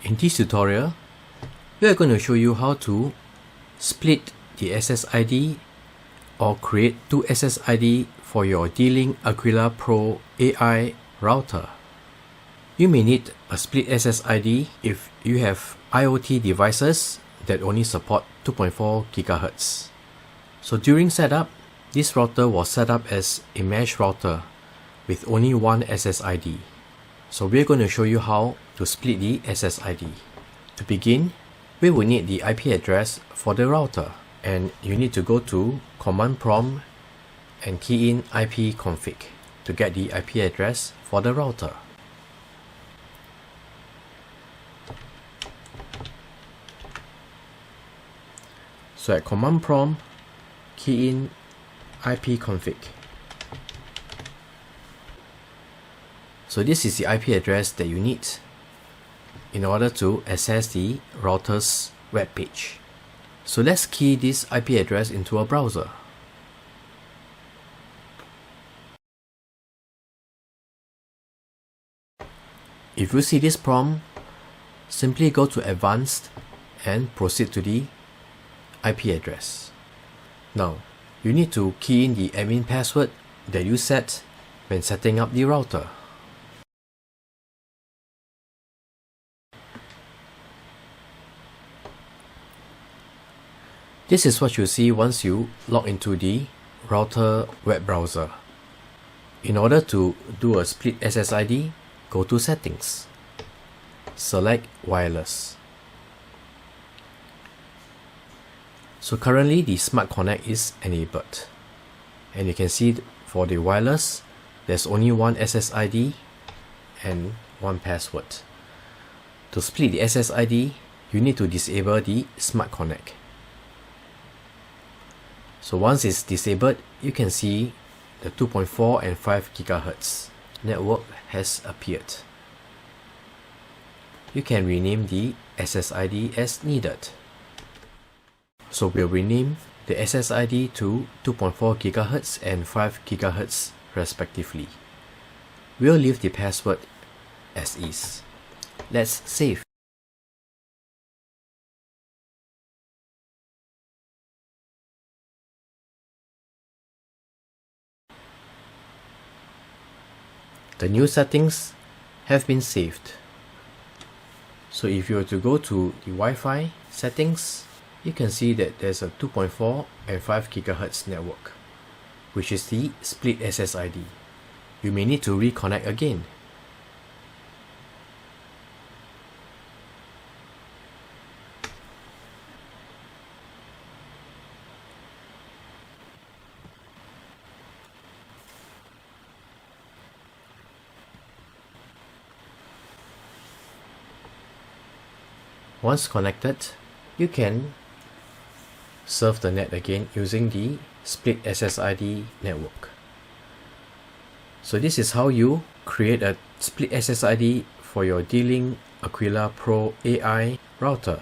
In this tutorial, we are going to show you how to split the SSID or create two SSID for your D-Link Aquila Pro AI router. You may need a split SSID if you have IoT devices that only support 2.4 GHz. So during setup, this router was set up as a mesh router with only one SSID. So we're going to show you how to split the SSID. To begin, we will need the IP address for the router, and you need to go to command prompt and key in IP config to get the IP address for the router. So at command prompt, key in IP config. So this is the IP address that you need in order to access the router's web page. So let's key this IP address into a browser. If you see this prompt, simply go to Advanced and proceed to the IP address. Now, you need to key in the admin password that you set when setting up the router. This is what you see once you log into the router web browser. In order to do a split SSID, go to Settings. Select Wireless. So currently the Smart Connect is enabled. And you can see for the wireless, there's only one SSID and one password. To split the SSID, you need to disable the Smart Connect. So once it's disabled, you can see the 2.4 and 5 GHz network has appeared. You can rename the SSID as needed. So we'll rename the SSID to 2.4 GHz and 5 GHz respectively. We'll leave the password as is. Let's save. The new settings have been saved. So if you were to go to the Wi-Fi settings, you can see that there's a 2.4 and 5 GHz network, which is the split SSID. You may need to reconnect again. Once connected, you can surf the net again using the split SSID network. So this is how you create a split SSID for your D-Link Aquila Pro AI router.